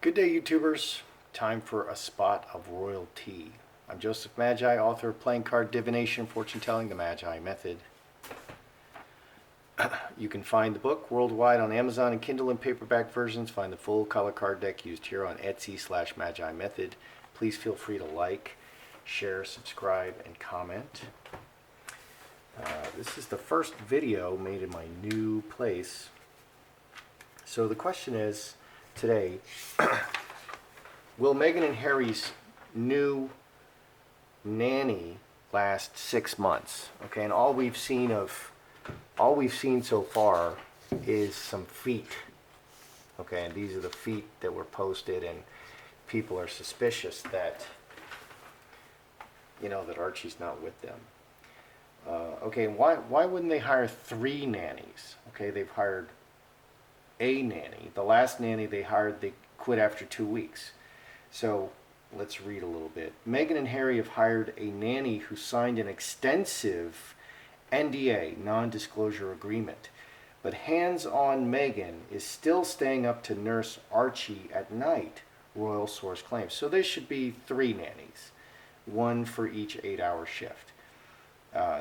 Good day, YouTubers. Time for a spot of royalty. I'm Joseph Magi, author of Playing Card Divination, Fortune Telling, the Magi Method. You can find the book worldwide on Amazon and Kindle and paperback versions. Find the full color card deck used here on Etsy/Magi Method. Please feel free to like, share, subscribe, and comment. This is the first video made in my new place. So the question is, today, will Meghan and Harry's new nanny last 6 months? Okay, and all we've seen so far is some feet. Okay, and these are the feet that were posted, and people are suspicious that, that Archie's not with them. Okay, why wouldn't they hire 3 nannies? Okay, they've hired a nanny. The last nanny they hired, they quit after 2 weeks. So let's read a little bit. Meghan and Harry have hired a nanny who signed an extensive NDA, non-disclosure agreement. But hands-on Meghan is still staying up to nurse Archie at night, royal source claims. So there should be 3 nannies, 1 for each 8-hour shift.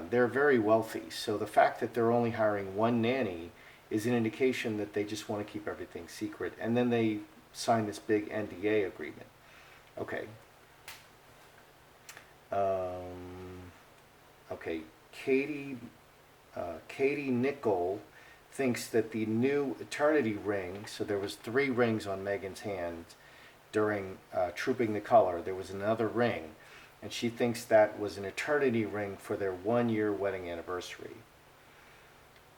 They're very wealthy, so the fact that they're only hiring 1 nanny is an indication that they just want to keep everything secret. And then they sign this big NDA agreement. Okay. Okay. Katie Nichol thinks that the new eternity ring, so there was 3 rings on Meghan's hand during Trooping the Color. There was another ring, and she thinks that was an eternity ring for their 1-year wedding anniversary.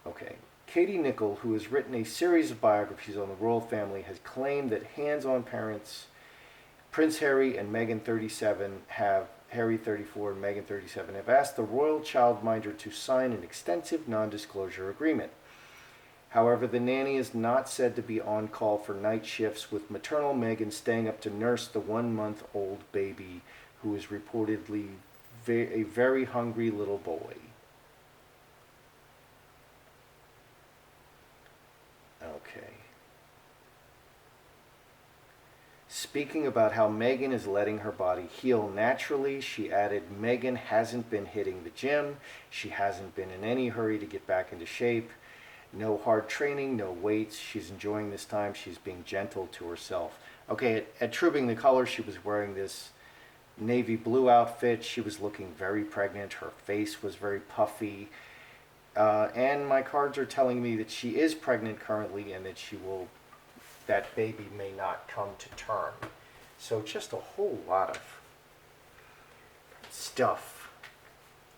Okay. Katie Nichol, who has written a series of biographies on the royal family, has claimed that hands-on parents, Prince Harry and Meghan 37, Harry 34 and Meghan 37, have asked the royal childminder to sign an extensive non-disclosure agreement. However, the nanny is not said to be on call for night shifts, with maternal Meghan staying up to nurse the 1-month-old baby, who is reportedly a very hungry little boy. Okay. Speaking about how Meghan is letting her body heal naturally, she added, Meghan hasn't been hitting the gym. She hasn't been in any hurry to get back into shape. No hard training, no weights. She's enjoying this time. She's being gentle to herself. Okay, at Trooping the Color, she was wearing this navy blue outfit. She was looking very pregnant. Her face was very puffy. And my cards are telling me that she is pregnant currently, and that baby may not come to term. So just a whole lot of stuff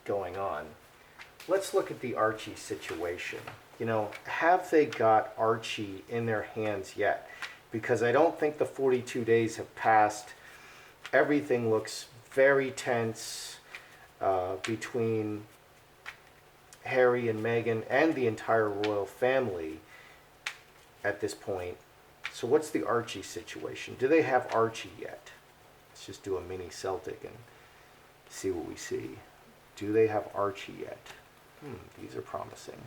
going on. Let's look at the Archie situation. Have they got Archie in their hands yet? Because I don't think the 42 days have passed. Everything looks very tense between Harry and Meghan and the entire royal family at this point. So what's the Archie situation? Do they have Archie yet? Let's just do a mini Celtic and see what we see. Do they have Archie yet? These are promising.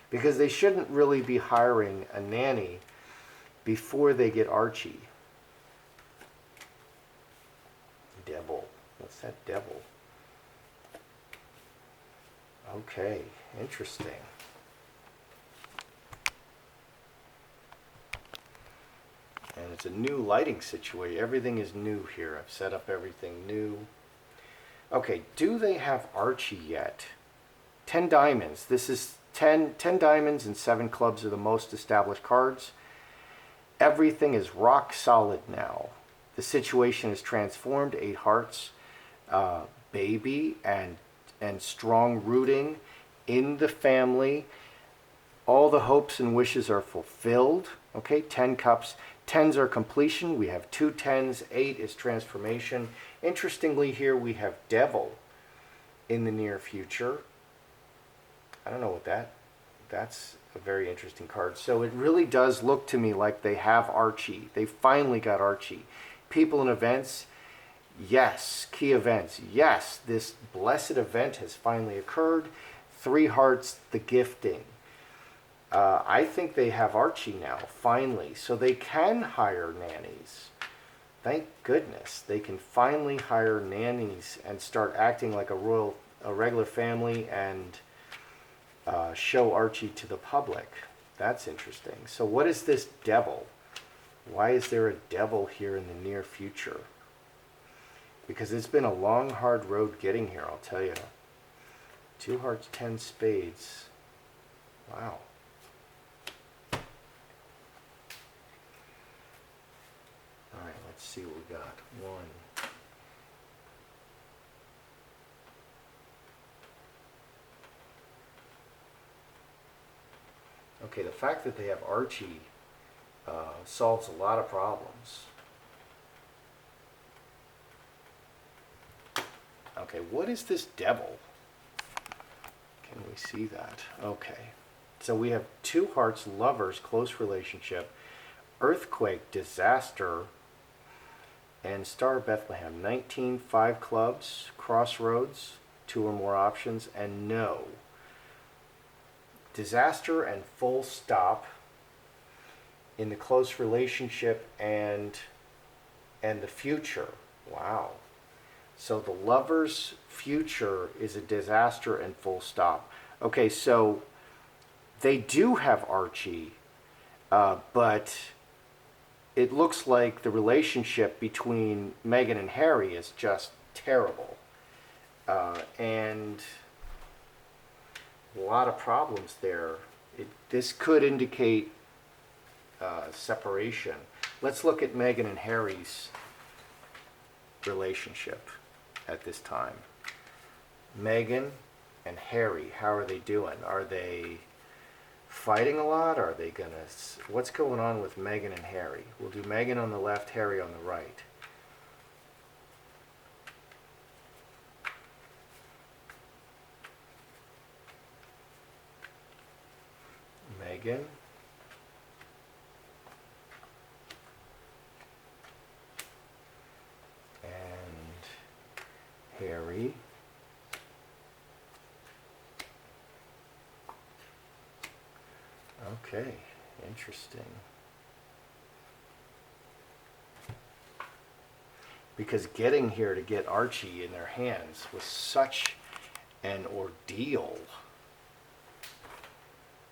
Because they shouldn't really be hiring a nanny before they get Archie. Devil. What's that devil? Okay, interesting. And it's a new lighting situation. Everything is new here. I've set up everything new. Okay, do they have Archie yet? 10 diamonds. This is 10 diamonds and 7 clubs are the most established cards. Everything is rock solid now. The situation is transformed. 8 hearts, baby, and strong rooting in the family. All the hopes and wishes are fulfilled. Okay, 10 cups. 10s are completion. We have 2 10s. 8 is transformation. Interestingly, here we have devil in the near future. I don't know what that's a very interesting card. So it really does look to me like they have Archie. They finally got Archie. People and events, yes. Key events, yes. This blessed event has finally occurred. 3 hearts, the gifting. I think they have Archie now, finally, so they can hire nannies. Thank goodness they can finally hire nannies and start acting like a regular family and show Archie to the public. That's interesting. So what is this devil? Why is there a devil here in the near future? Because it's been a long, hard road getting here, I'll tell you. 2 hearts, 10 spades. Wow. All right, let's see what we got. 1. Okay, the fact that they have Archie solves a lot of problems. Okay, what is this devil? Can we see that? Okay. So we have 2 hearts, lovers, close relationship, earthquake, disaster, and Star of Bethlehem. 19, 5 clubs, crossroads, 2 or more options, and no. Disaster and full stop in the close relationship and the future. Wow. So the lover's future is a disaster and full stop. Okay, so they do have Archie, but it looks like the relationship between Meghan and Harry is just terrible. And a lot of problems there. This could indicate separation. Let's look at Meghan and Harry's relationship at this time. Meghan and Harry, how are they doing? Are they fighting a lot? Are they gonna... What's going on with Meghan and Harry? We'll do Meghan on the left, Harry on the right. Meghan. And Harry. Okay, interesting. Because getting here to get Archie in their hands was such an ordeal.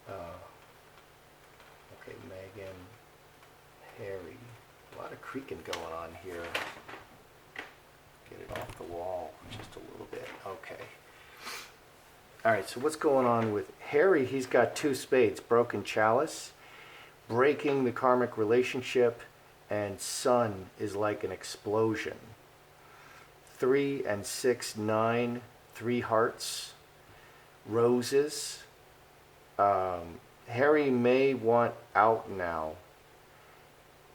Okay, Meghan, Harry. A lot of creaking going on here. Get it off the wall just a little bit. Okay. All right, so what's going on with Harry? He's got 2 spades, broken chalice, breaking the karmic relationship, and sun is like an explosion. 3 and 6, 9, 3 hearts, roses. Harry may want out now.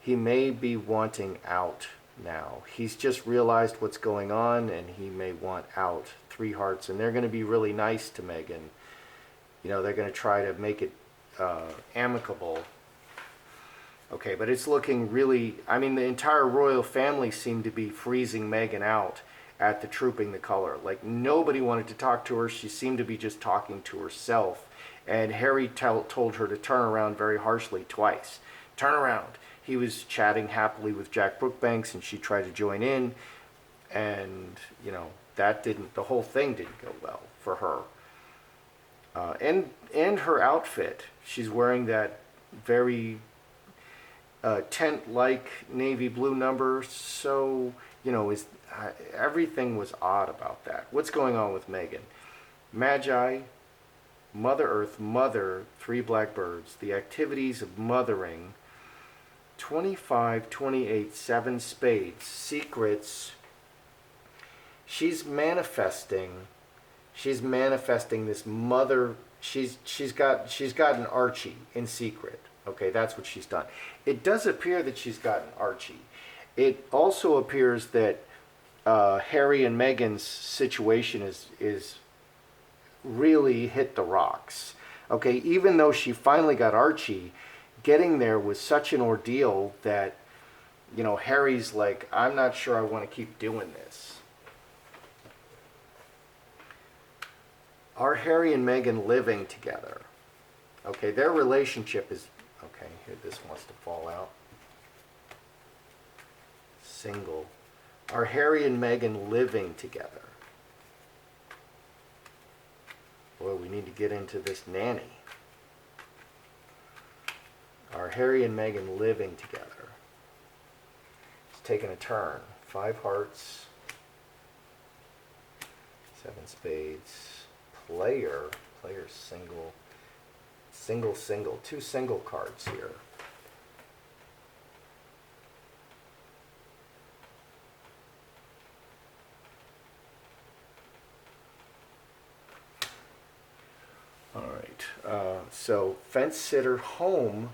He may be wanting out now. He's just realized what's going on and he may want out. 3 hearts, and they're going to be really nice to Meghan. You know, they're going to try to make it amicable. Okay, but it's looking really... I mean, the entire royal family seemed to be freezing Meghan out at the Trooping the Color. Like, nobody wanted to talk to her. She seemed to be just talking to herself. And Harry told her to turn around very harshly twice. Turn around. He was chatting happily with Jack Brookbanks, and she tried to join in. And, you know, the whole thing didn't go well for her. And her outfit. She's wearing that very tent-like navy blue number. So, you know, everything was odd about that. What's going on with Meghan? Magi, Mother Earth, Mother, 3 blackbirds. The activities of mothering. 25, 28, 7 spades. Secrets. She's manifesting this mother. She's got an Archie in secret. Okay, that's what she's done. It does appear that she's got an Archie. It also appears that Harry and Meghan's situation is really hit the rocks. Okay, even though she finally got Archie, getting there was such an ordeal that, you know, Harry's like, I'm not sure I want to keep doing this. Are Harry and Meghan living together? Okay, their relationship is, okay, here this wants to fall out. Single. Are Harry and Meghan living together? Boy, we need to get into this nanny. Are Harry and Meghan living together? It's taking a turn. 5 hearts. 7 spades. Player. Player's single. Single, single. 2 single cards here. All right. So fence sitter, home,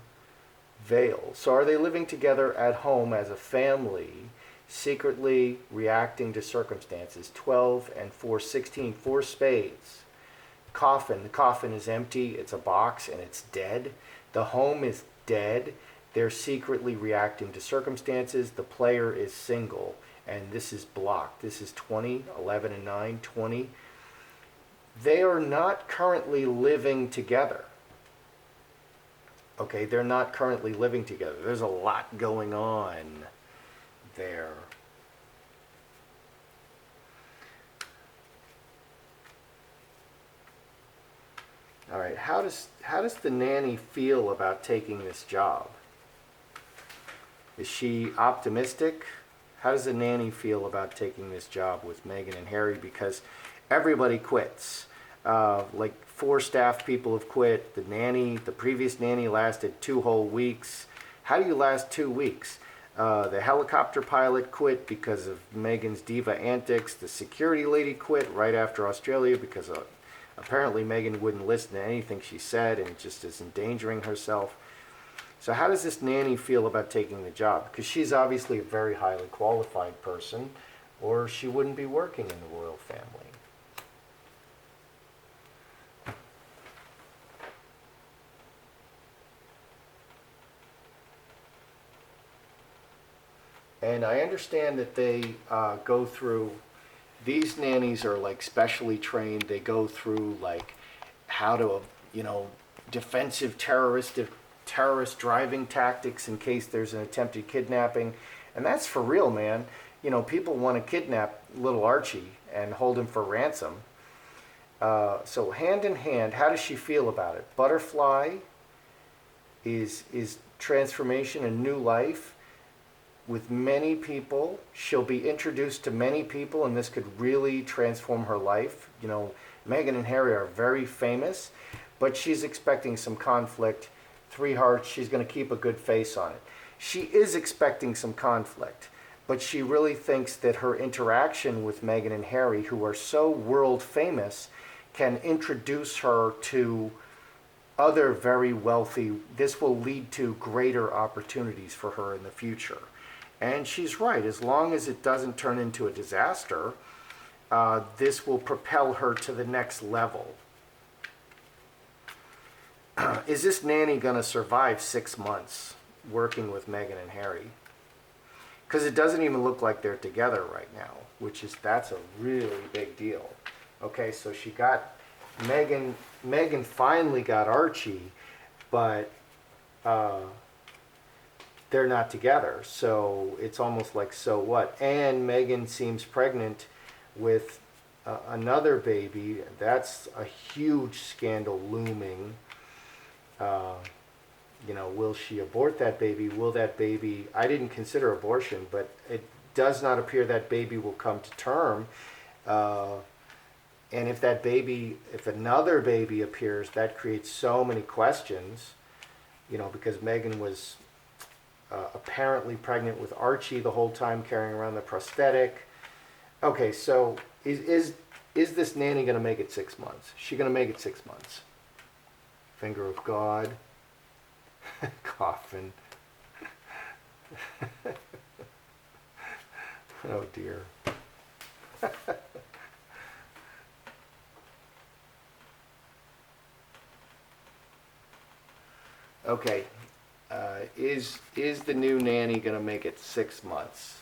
veil. So are they living together at home as a family, secretly reacting to circumstances? 12 and 4, 16, 4 spades. Coffin. The coffin is empty. It's a box and it's dead. The home is dead. They're secretly reacting to circumstances. The player is single. And this is blocked. This is 20, 11 and 9, 20. They are not currently living together. Okay, they're not currently living together. There's a lot going on there. All right, how does the nanny feel about taking this job? Is she optimistic? How does the nanny feel about taking this job with Meghan and Harry? Because everybody quits. Like 4 staff people have quit. The previous nanny lasted 2 whole weeks. How do you last 2 weeks? The helicopter pilot quit because of Meghan's diva antics. The security lady quit right after Australia because apparently Meghan wouldn't listen to anything she said and just is endangering herself. So how does this nanny feel about taking the job? Because she's obviously a very highly qualified person, or she wouldn't be working in the royal family. And I understand that they go through, these nannies are like specially trained. They go through like how to, defensive terrorist driving tactics in case there's an attempted kidnapping. And that's for real, man. People want to kidnap little Archie and hold him for ransom. So hand in hand, how does she feel about it? Butterfly is transformation and new life. With many people, she'll be introduced to many people, and this could really transform her life. Meghan and Harry are very famous, but she's expecting some conflict. 3 hearts, she's going to keep a good face on it. She is expecting some conflict, but she really thinks that her interaction with Meghan and Harry, who are so world famous, can introduce her to other very wealthy. This will lead to greater opportunities for her in the future. And she's right. As long as it doesn't turn into a disaster, this will propel her to the next level. Is this nanny going to survive 6 months working with Meghan and Harry? Because it doesn't even look like they're together right now, that's a really big deal. Okay, so she got Meghan finally got Archie, but they're not together, so it's almost like, so what? And Meghan seems pregnant with another baby. That's a huge scandal looming. Will she abort that baby? Will that baby, I didn't consider abortion, but it does not appear that baby will come to term. And if another baby appears, that creates so many questions, because Meghan was apparently pregnant with Archie the whole time, carrying around the prosthetic. Okay, so is this nanny going to make it 6 months? Is she going to make it 6 months? Finger of God. Coffin. Oh dear. Okay. Is the new nanny going to make it 6 months?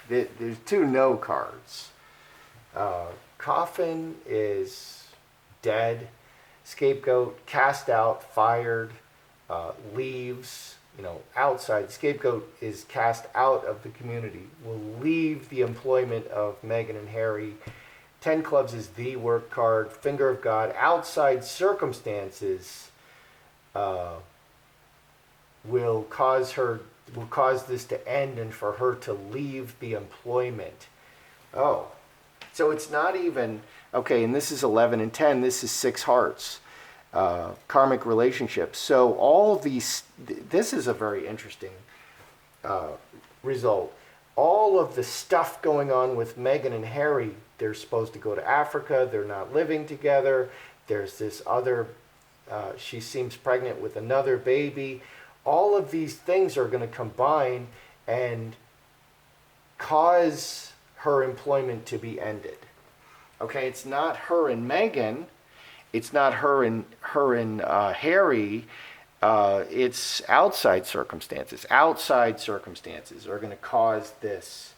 There's 2 no cards. Coffin is dead. Scapegoat, cast out, fired, leaves, outside. Scapegoat is cast out of the community, will leave the employment of Meghan and Harry. 10 clubs is the work card. Finger of God, outside circumstances will cause this to end and for her to leave the employment. Oh, so it's not even, okay, and this is 11 and 10, this is 6 hearts, karmic relationships. So all of these, this is a very interesting result. All of the stuff going on with Meghan and Harry, they're supposed to go to Africa, they're not living together, there's this other, she seems pregnant with another baby. All of these things are going to combine and cause her employment to be ended. Okay, it's not her and Meghan, it's not her and Harry. It's outside circumstances. Outside circumstances are going to cause this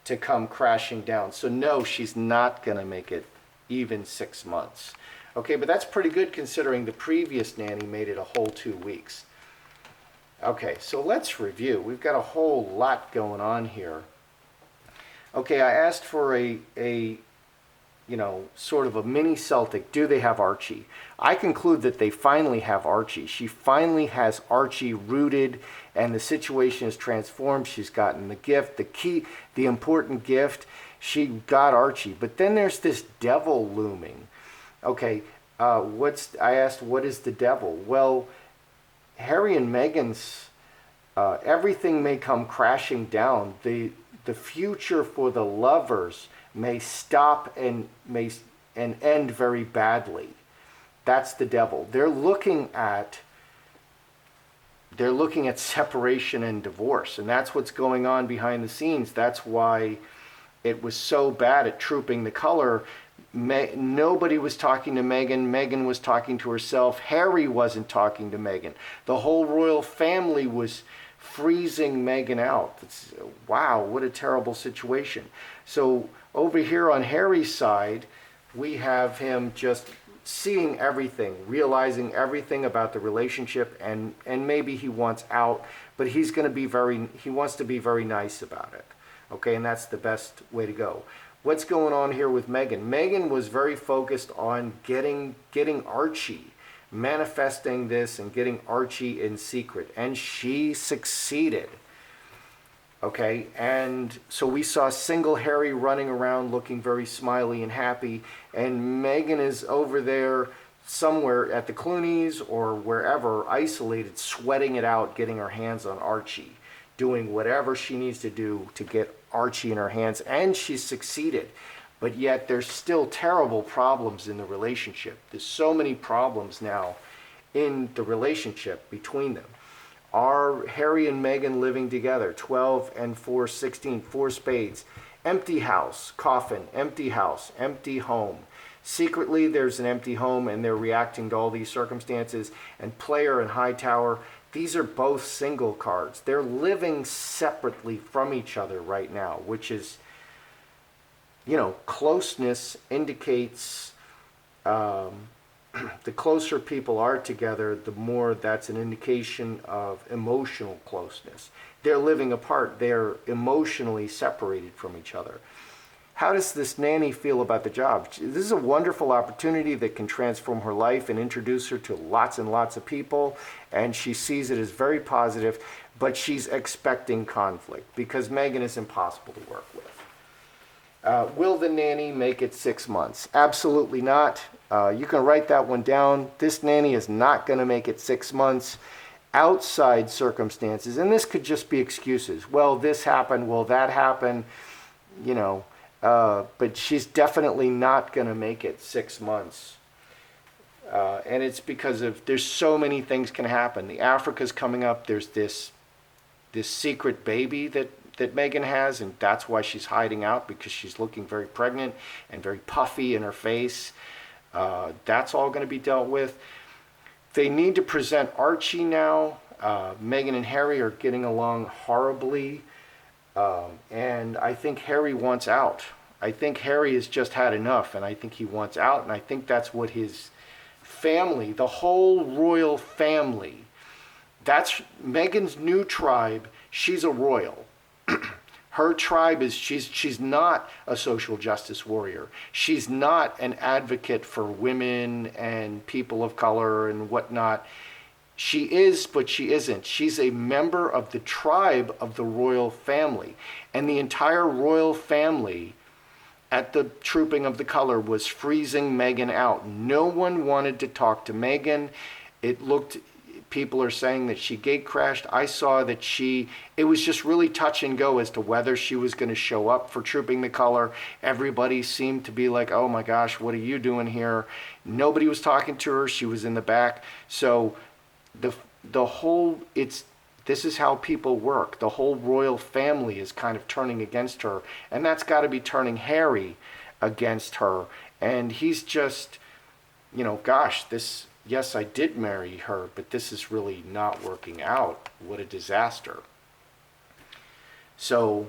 to come crashing down. So no, she's not going to make it even 6 months. Okay, but that's pretty good considering the previous nanny made it a whole 2 weeks. Okay, so let's review. We've got a whole lot going on here. Okay, I asked for a sort of a mini Celtic. Do they have Archie? I conclude that they finally have Archie. She finally has Archie rooted, and the situation is transformed. She's gotten the gift, the important gift. She got Archie. But then there's this devil looming. Okay, I asked, what is the devil? Well, Harry and Meghan's, everything may come crashing down. The future for the lovers may stop and end very badly. That's the devil. They're looking at separation and divorce, and that's what's going on behind the scenes. That's why it was so bad at Trooping the Color. Nobody was talking to Meghan. Meghan was talking to herself. Harry wasn't talking to Meghan. The whole royal family was freezing Meghan out. Wow, what a terrible situation. So over here on Harry's side, we have him just seeing everything, realizing everything about the relationship, and maybe he wants out, but he wants to be very nice about it. Okay, and that's the best way to go. What's going on here with Meghan? Meghan was very focused on getting Archie, manifesting this and getting Archie in secret, and she succeeded. Okay, and so we saw single Harry running around looking very smiley and happy, and Meghan is over there somewhere at the Clooney's or wherever, isolated, sweating it out, getting her hands on Archie, doing whatever she needs to do to get Archie in her hands, and she's succeeded. But yet there's still terrible problems in the relationship. There's so many problems now in the relationship between them. Are Harry and Meghan living together? 12 and 4, 16, 4 spades. Empty house, coffin, empty house, empty home. Secretly, there's an empty home, and they're reacting to all these circumstances. And Player and Hightower, these are both single cards. They're living separately from each other right now, which is, closeness indicates the closer people are together, the more that's an indication of emotional closeness. They're living apart. They're emotionally separated from each other. How does this nanny feel about the job? This is a wonderful opportunity that can transform her life and introduce her to lots and lots of people, and she sees it as very positive, but she's expecting conflict because Meghan is impossible to work with. Will the nanny make it 6 months? Absolutely not. You can write that one down. This nanny is not going to make it 6 months. Outside circumstances, and this could just be excuses. Well, this happened. Well, that happened. But she's definitely not going to make it 6 months. And it's because there's so many things can happen. The Africa's coming up. There's this secret baby that Meghan has, and that's why she's hiding out, because she's looking very pregnant and very puffy in her face. That's all going to be dealt with. They need to present Archie now. Meghan and Harry are getting along horribly. And I think Harry wants out. I think Harry has just had enough, and I think he wants out, and I think that's what his family, the whole royal family. That's Meghan's new tribe. She's a royal. Her tribe is, she's not a social justice warrior. She's not an advocate for women and people of color and whatnot. She is, but she isn't. She's a member of the tribe of the royal family. And the entire royal family at the Trooping of the Color was freezing Meghan out. No one wanted to talk to Meghan. It looked, people are saying that she gate crashed. I saw that it was just really touch and go as to whether she was going to show up for Trooping the Color. Everybody seemed to be like, oh my gosh, what are you doing here? Nobody was talking to her. She was in the back. So the whole, this is how people work. The whole royal family is kind of turning against her, and that's got to be turning Harry against her. And he's just, gosh, yes, I did marry her, but this is really not working out. What a disaster. So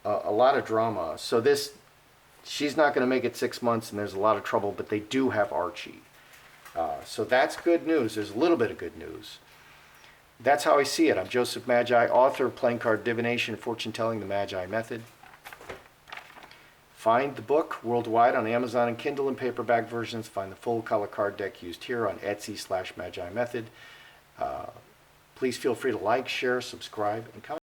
a lot of drama. So she's not going to make it 6 months, and there's a lot of trouble, but they do have Archie. So that's good news. There's a little bit of good news. That's how I see it. I'm Joseph Magi, author of Playing Card Divination, Fortune Telling, the Magi Method. Find the book worldwide on Amazon and Kindle and paperback versions. Find the full color card deck used here on Etsy/Magi Method. Please feel free to like, share, subscribe, and comment.